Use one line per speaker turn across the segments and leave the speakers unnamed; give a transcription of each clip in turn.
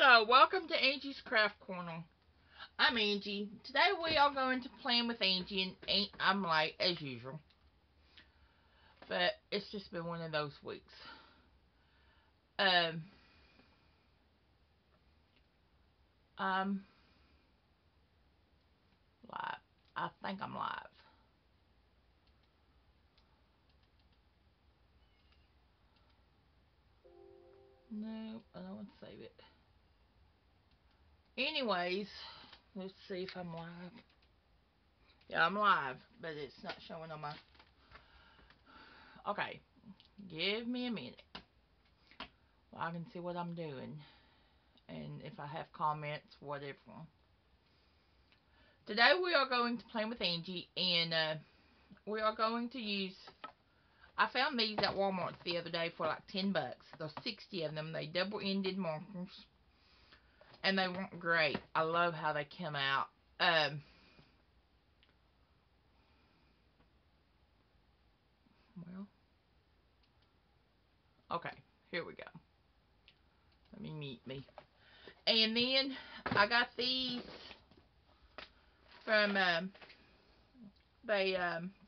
Hello, welcome to Angie's Craft Corner. I'm Angie. Today we are going to plan with Angie, and I'm late as usual. But it's just been one of those weeks. I'm live. I think I'm live. No, I don't want to save it. Anyways, let's see if I'm live. Yeah, I'm live, but it's not showing on my... Okay, give me a minute. Well, I can see what I'm doing. And if I have comments, whatever. Today we are going to play with Angie, and we are going to use... I found these at Walmart the other day for like 10 bucks. There's 60 of them. They double-ended markers. And they weren't great. I love how they come out. Well, okay, here we go. Let me mute me. And then I got these from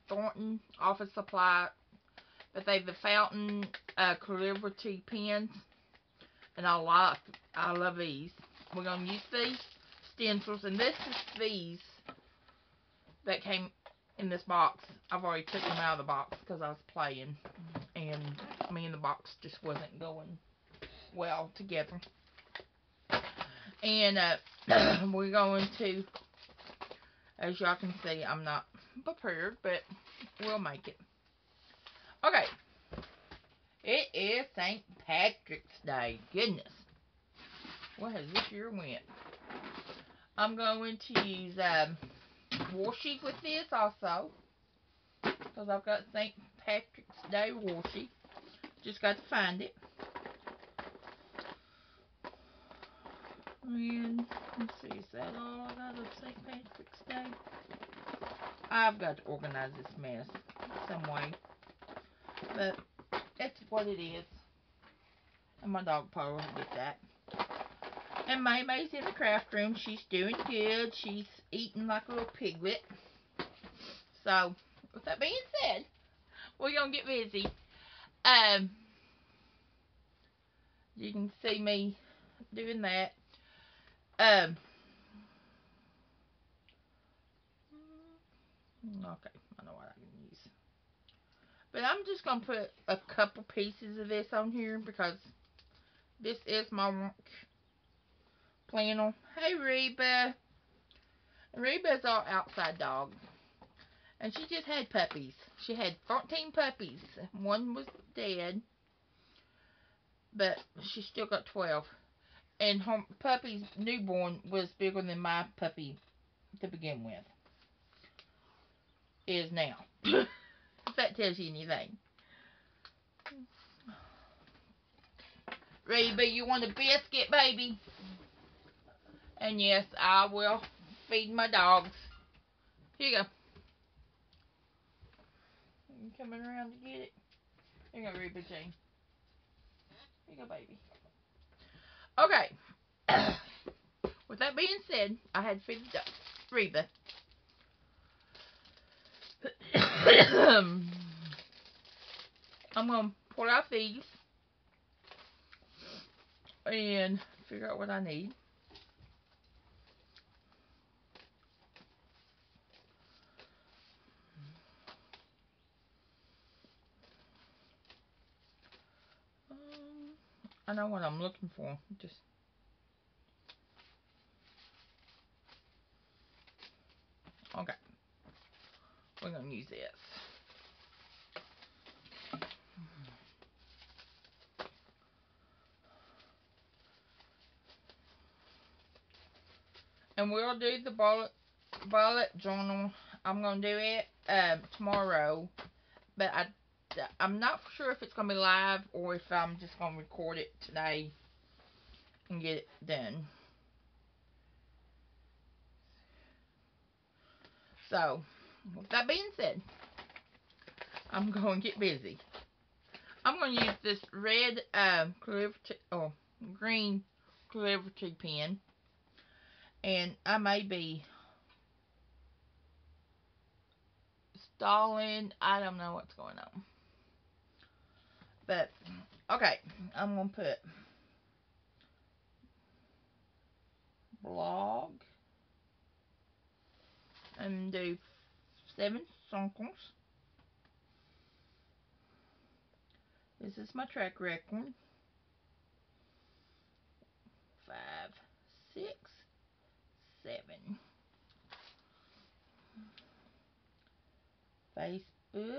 Thornton Office Supply, but they're the fountain calligraphy pens, and I love these. We're gonna use these stencils, and this is these that came in this box. I've already took them out of the box because I was playing, and me and the box just wasn't going well together. And we're going to, as y'all can see, I'm not prepared, but we'll make it. Okay. It is St. Patrick's Day. Goodness. What has this year went? I'm going to use washi with this also, because I've got St. Patrick's Day washi. Just got to find it. And let's see, is that all I got of St. Patrick's Day? I've got to organize this mess some way, but it's what it is. And my dog probably will get that. And May's in the craft room. She's doing good. She's eating like a little piglet. So, with that being said, we're going to get busy. You can see me doing that. Okay, I know what I can use. But I'm just going to put a couple pieces of this on here because this is my work planner. Hey, Reba. Reba's our outside dog. And she just had puppies. She had 14 puppies. One was dead. But she still got 12. And her puppy's newborn was bigger than my puppy to begin with. Is now. If that tells you anything. Reba, you want a biscuit, baby? And yes, I will feed my dogs. Here you go. You coming around to get it? Here you go, Reba Jane. Here you go, baby. Okay. With that being said, I had to feed the dog. Reba. I'm going to pull out these and figure out what I need. I know what I'm looking for. Just okay. We're gonna use this. And we'll do the bullet journal. I'm gonna do it tomorrow, but I'm not sure if it's gonna be live or if I'm just gonna record it today and get it done. So, with that being said, I'm going to get busy. I'm going to use this red green calligraphy pen. And I may be stalling. I don't know what's going on. But, okay. I'm going to put blog. And do 7 circles. This is my track record. 5, 6, 7. Facebook. Six,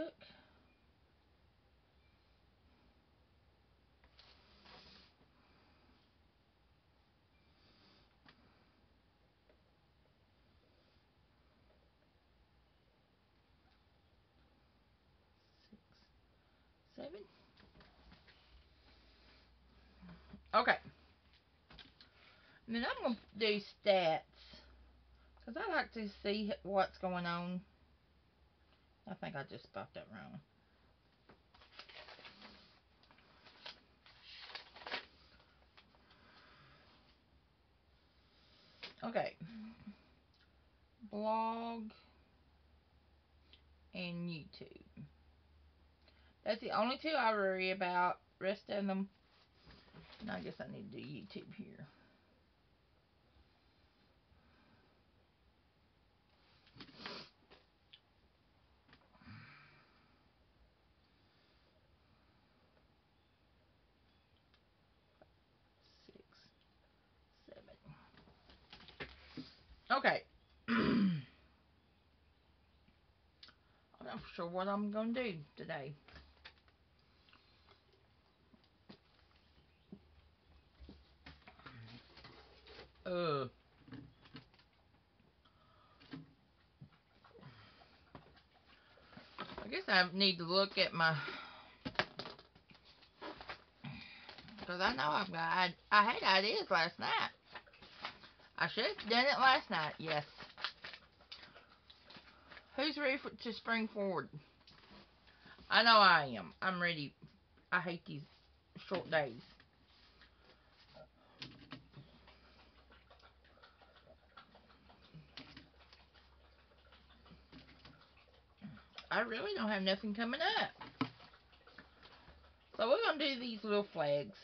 7. Okay. And then I'm going to do stats. Because I like to see what's going on. I think I just spelled that wrong. Okay. Blog and YouTube. That's the only two I worry about. Rest of them, and I guess I need to do YouTube here. Six, 7. Okay. I'm not sure what I'm going to do today. I guess I need to look at my, because I know I had ideas last night. I should have done it last night. Yes. Who's ready to spring forward? I know I am. I'm ready. I hate these short days. I really don't have nothing coming up. So we're going to do these little flags.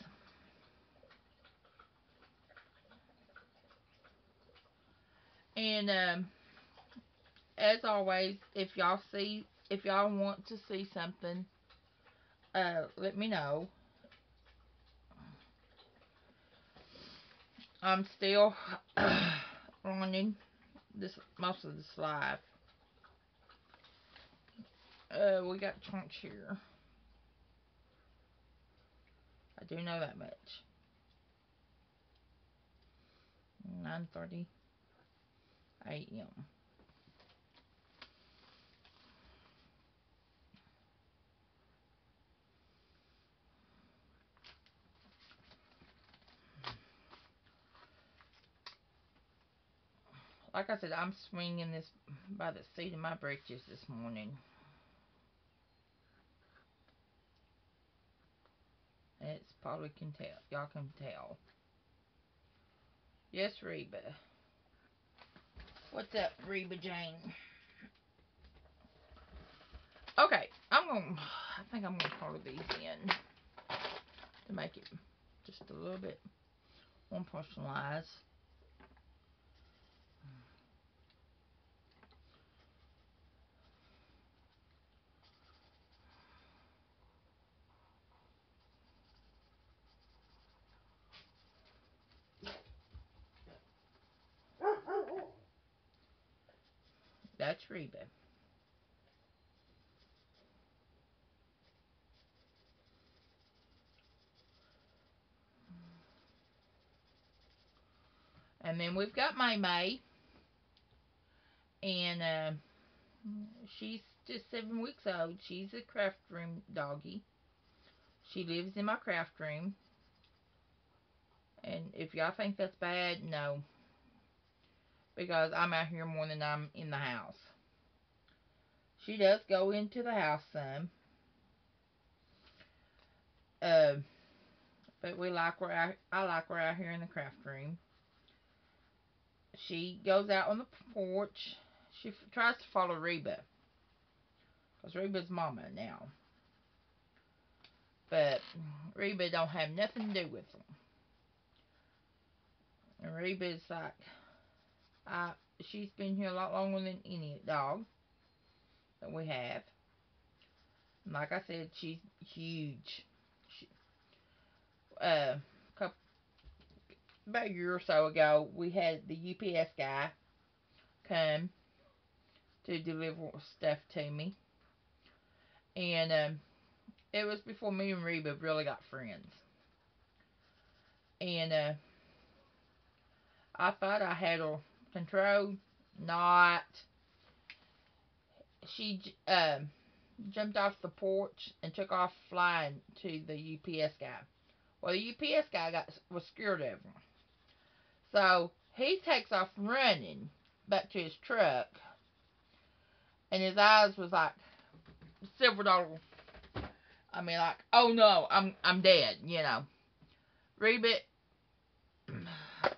And as always, if y'all want to see something, let me know. I'm still running most of this live. We got trunks here. I do know that much. 9:30 a.m. Like I said, I'm swinging this by the seat of my britches this morning. And it's probably can tell. Y'all can tell. Yes, Reba. What's up, Reba Jane? Okay, I think I'm gonna color these in to make it just a little bit more personalized. That's Reba. And then we've got May, and she's just 7 weeks old. She's a craft room doggy. She lives in my craft room. And if y'all think that's bad, no. Because I'm out here more than I'm in the house. She does go into the house some. But we like her I like her out here in the craft room. She goes out on the porch. She tries to follow Reba. Because Reba's mama now. But Reba don't have nothing to do with them. And Reba's like, she's been here a lot longer than any dog that we have. And like I said, she's huge. She, couple, about a year or so ago, we had the UPS guy come to deliver stuff to me. And it was before me and Reba really got friends. And I thought I had her controlled. Not. She jumped off the porch and took off flying to the UPS guy. Well, the UPS guy was scared of him. So he takes off running back to his truck. And his eyes was like silver dollar. I mean, like, oh no, I'm dead, you know. Reba,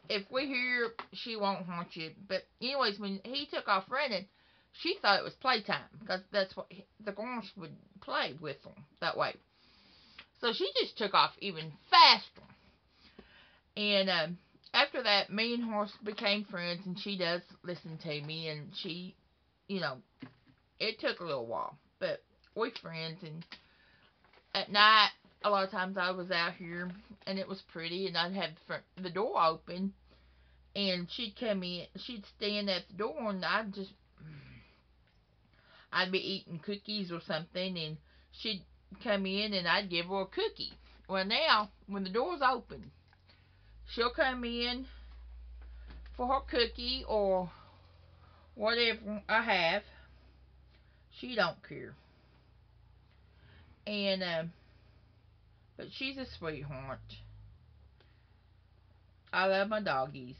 if we hear, she won't haunt you. But anyways, when he took off running, she thought it was playtime, because that's what the girls would play with them that way. So she just took off even faster. And after that, me and Horse became friends, and she does listen to me, and she, you know, it took a little while, but we're friends. And at night, a lot of times I was out here, and it was pretty, and I'd have the door open, and she'd come in, she'd stand at the door, and I'd be eating cookies or something, and she'd come in, and I'd give her a cookie. Well, now, when the door's open, she'll come in for her cookie or whatever I have. She don't care. And, but she's a sweetheart. I love my doggies.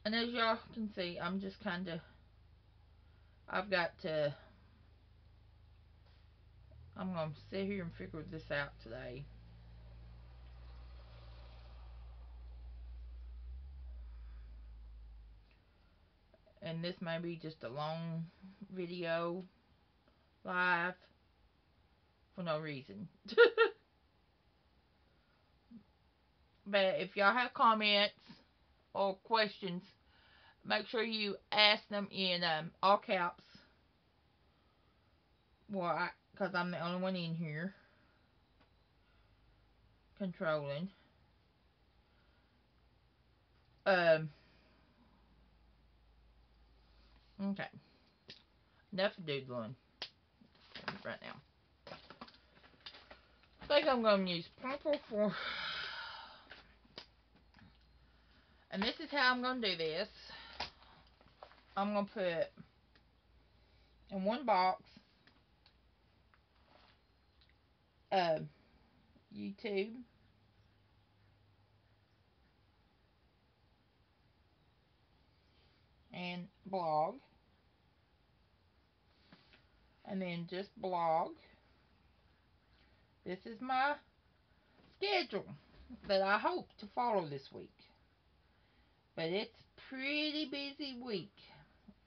And as y'all can see, I'm just kind of, I'm going to sit here and figure this out today. And this may be just a long video live for no reason. But if y'all have comments or questions, make sure you ask them in all caps. Well, because I'm the only one in here controlling. Okay. Enough doodling right now. I think I'm going to use purple for... And this is how I'm going to do this. I'm going to put in one box YouTube, and blog, and then just blog. This is my schedule that I hope to follow this week. But it's pretty busy week.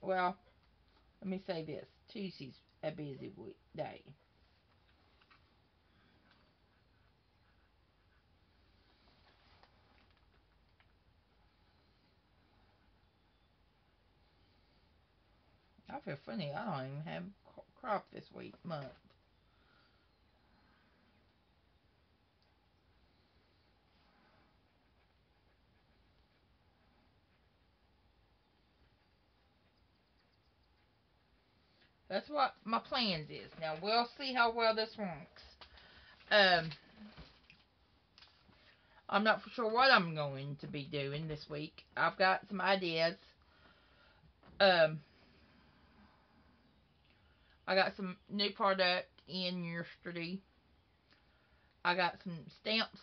Well, let me say this. Tuesday's a busy day. I feel funny. I don't even have crop this month. That's what my plans is. Now, we'll see how well this works. I'm not for sure what I'm going to be doing this week. I've got some ideas. I got some new product in yesterday. I got some stamps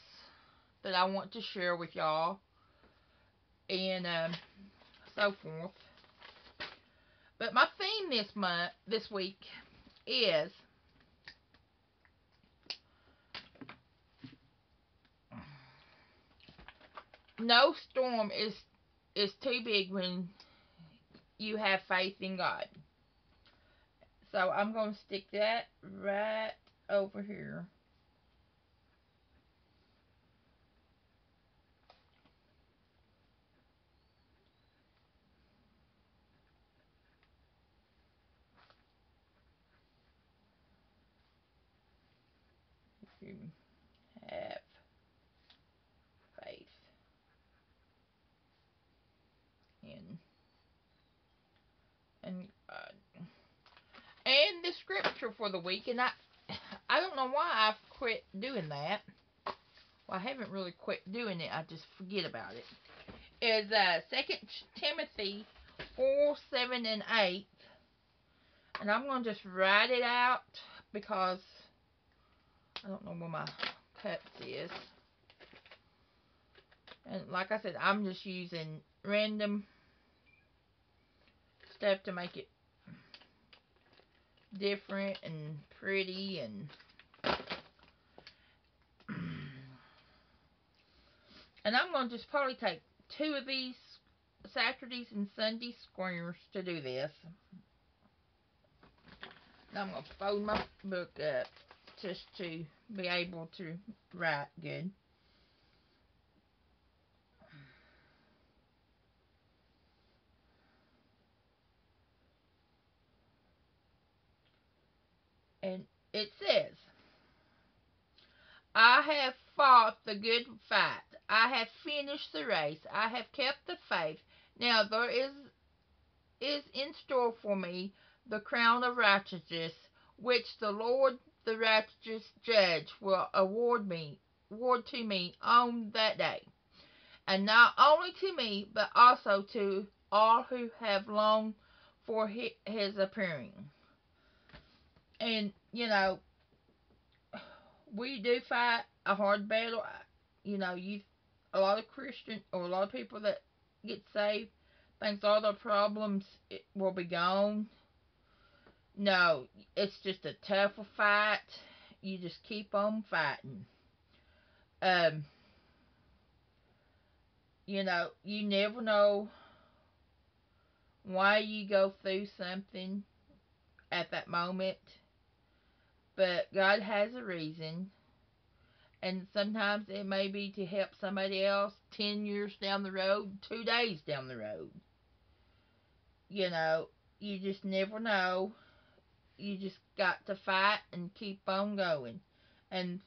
that I want to share with y'all. And so forth. But my theme this week is no storm is too big when you have faith in God. So I'm going to stick that right over here. You have faith in and God. And the scripture for the week, and I don't know why I've quit doing that. Well, I haven't really quit doing it. I just forget about it. Is 2 Timothy 4, 7, and 8. And I'm going to just write it out because I don't know where my cups is. And like I said, I'm just using random stuff to make it different and pretty and I'm going to just probably take 2 of these Saturdays and Sunday squares to do this. Now I'm going to fold my book up just to be able to write good. And it says, I have fought the good fight. I have finished the race. I have kept the faith. Now there is in store for me the crown of righteousness, which the Lord, the righteous judge, will award to me on that day. And not only to me, but also to all who have longed for his appearing. And, we do fight a hard battle. A lot of Christian or a lot of people that get saved thinks all their problems will be gone. No, it's just a tougher fight. You just keep on fighting. Um, you never know why you go through something at that moment, but God has a reason. And sometimes it may be to help somebody else 10 years down the road, 2 days down the road. You just never know. You just got to fight and keep on going. And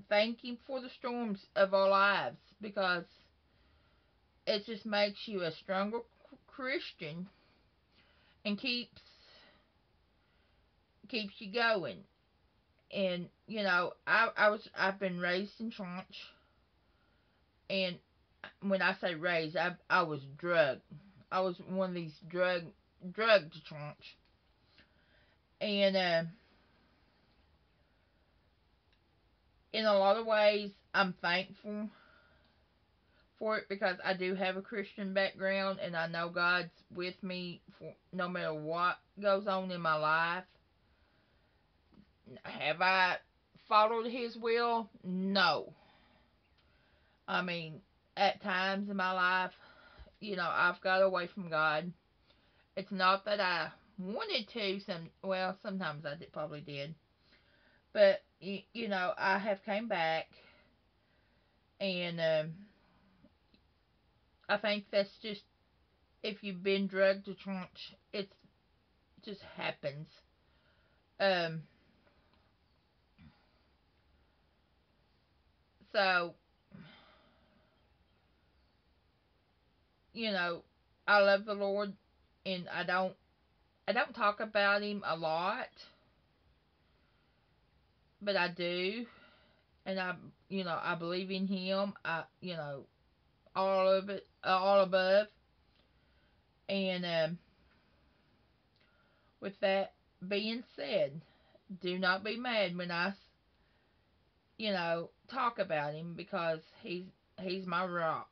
thank Him for the storms of our lives, because it just makes you a stronger Christian and keeps you going. And I've been raised in church, and when I say raised, I was drugged. I was one of these drugged to church, and in a lot of ways, I'm thankful for it, because I do have a Christian background, and I know God's with me for no matter what goes on in my life. Have I followed His will? No. I mean, at times in my life, I've got away from God. It's not that I wanted to. Sometimes I probably did, but I have came back, and I think that's just, if you've been drugged to church, it just happens. Um, so I love the Lord, and I don't talk about Him a lot, but I do, and I believe in Him. All of it, all above, and with that being said, do not be mad when I, talk about Him, because He's my rock.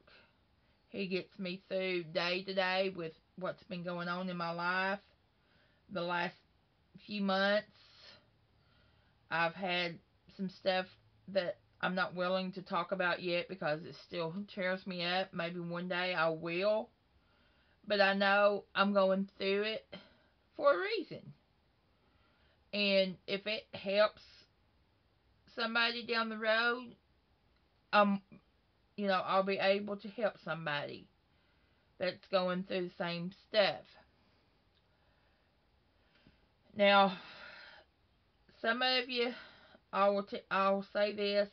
He gets me through day to day with what's been going on in my life. The last few months, I've had some stuff that I'm not willing to talk about yet because it still tears me up. Maybe one day I will. But I know I'm going through it for a reason. And if it helps somebody down the road, um, I'll be able to help somebody that's going through the same stuff. Now, some of you, I'll say this,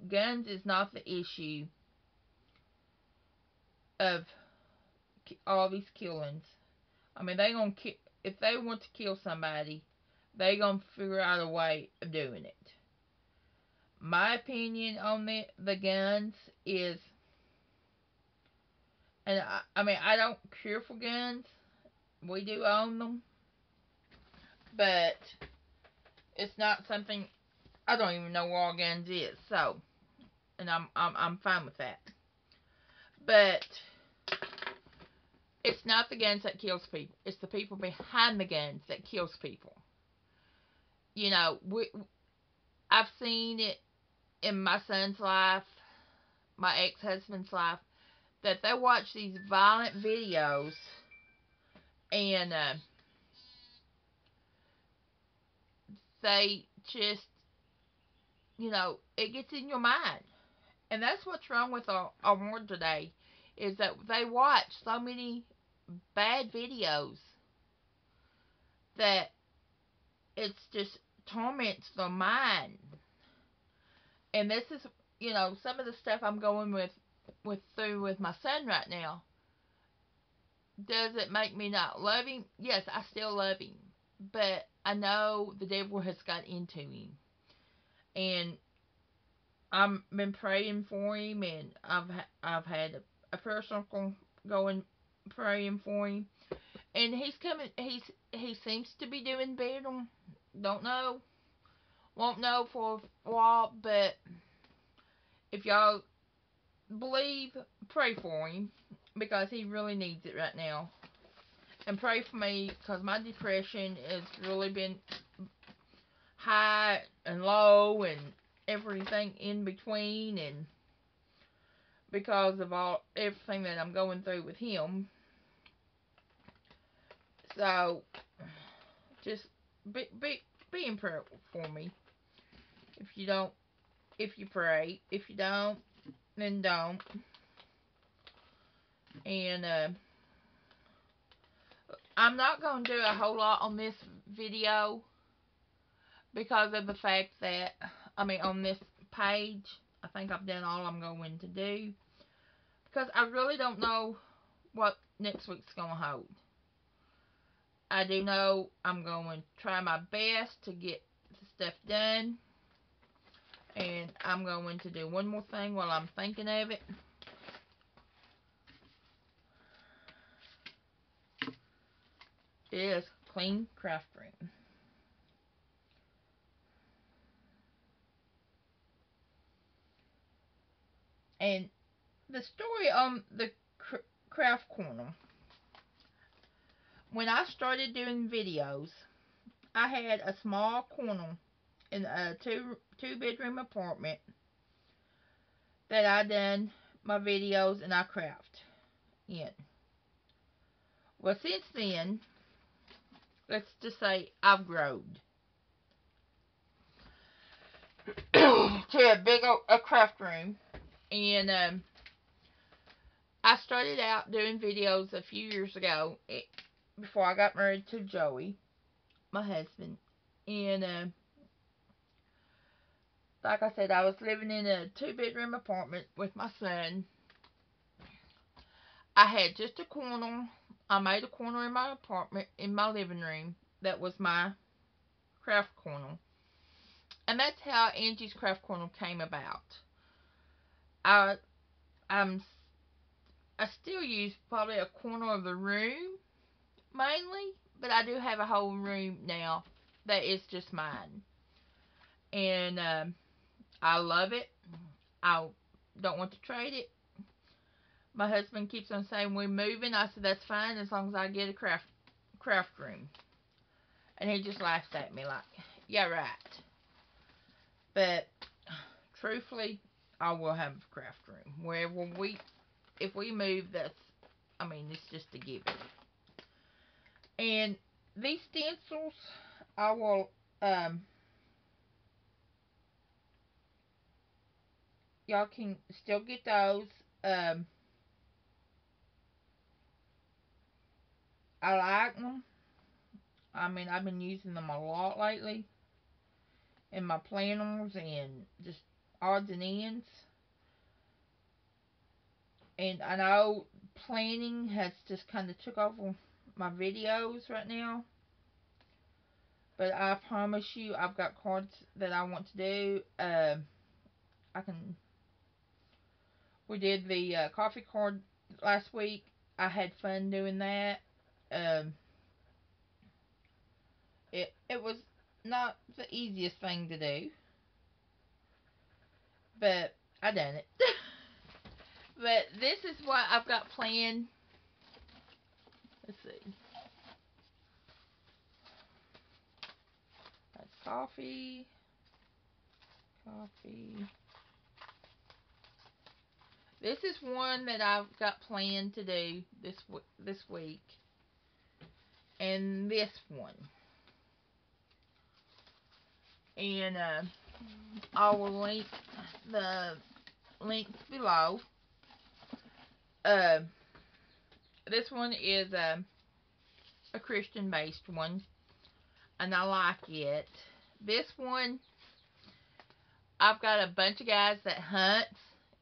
guns is not the issue of all these killings. I mean, they gonna if they want to kill somebody, they gonna figure out a way of doing it. My opinion on the guns is, and I mean, I don't care for guns. We do own them, but it's not something, I don't even know where all guns is. So, and I'm fine with that. But it's not the guns that kills people. It's the people behind the guns that kills people. I've seen it in my son's life, my ex-husband's life, that they watch these violent videos and they just, it gets in your mind. And that's what's wrong with our world today, is that they watch so many bad videos that it's just torments their mind. And this is, some of the stuff I'm going through with my son right now. Does it make me not love him? Yes, I still love him. But I know the devil has got into him. And I've been praying for him, and I've had a prayer circle going praying for him. And he seems to be doing better. Don't know. Won't know for a while, but if y'all believe, pray for him, because he really needs it right now. And pray for me, because my depression has really been high and low and everything in between, and because of everything that I'm going through with him. So just be in prayer for me. If you pray. If you don't, then don't. And I'm not going to do a whole lot on this video because of the fact that, on this page, I think I've done all I'm going to do, because I really don't know what next week's going to hold. I do know I'm going to try my best to get the stuff done, and I'm going to do one more thing while I'm thinking of it. It is clean craft room. And the story on the craft corner, when I started doing videos, I had a small corner in a two-bedroom apartment that I done my videos and I craft in. Well, since then, let's just say I've grown to a big a craft room, and I started out doing videos a few years ago, before I got married to Joey, my husband, and like I said, I was living in a two-bedroom apartment with my son. I had just a corner. I made a corner in my apartment, in my living room, that was my craft corner. And that's how Angie's Craft Corner came about. I still use probably a corner of the room, mainly, but I do have a whole room now that is just mine. And I love it. I don't want to trade it. My husband keeps on saying we're moving. I said that's fine as long as I get a craft room. And he just laughs at me like, yeah, right. But truthfully, I will have a craft room. If we move, it's just a given. And these stencils, I will, y'all can still get those. I like them. I've been using them a lot lately in my planners and just odds and ends. And I know planning has just kind of took over my videos right now. But I promise you, I've got cards that I want to do. I can. We did the coffee card last week. I had fun doing that. Um, it was not the easiest thing to do, but I done it. But this is what I've got planned. Let's see. That's coffee. Coffee. This is one that I've got planned to do this week. And this one. And I will link the links below. This one is a Christian based one, and I like it. This one, I've got a bunch of guys that hunt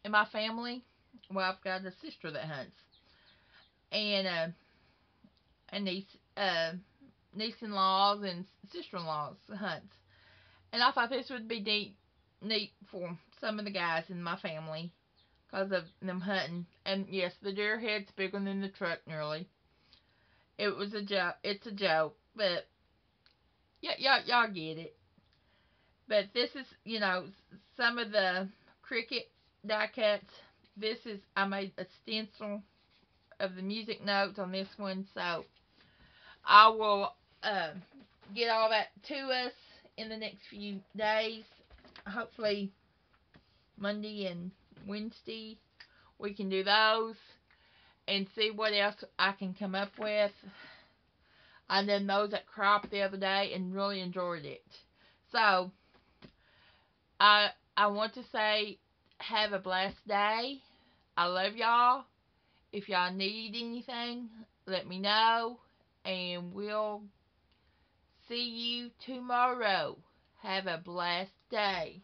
in my family. Well, I've got a sister that hunts, and niece-in-laws and sister-in-laws hunts. And I thought this would be neat for some of the guys in my family because of them hunting. And yes, the deer head's bigger than the truck nearly. It was a joke. It's a joke, but yeah, y'all get it. But this is, some of the cricket die cuts. I made a stencil of the music notes on this one, so I will get all that to us in the next few days. Hopefully Monday and Wednesday we can do those and see what else I can come up with. I done those at Crop the other day and really enjoyed it. So I want to say have a blessed day. I love y'all. If y'all need anything, let me know, and we'll see you tomorrow. Have a blessed day.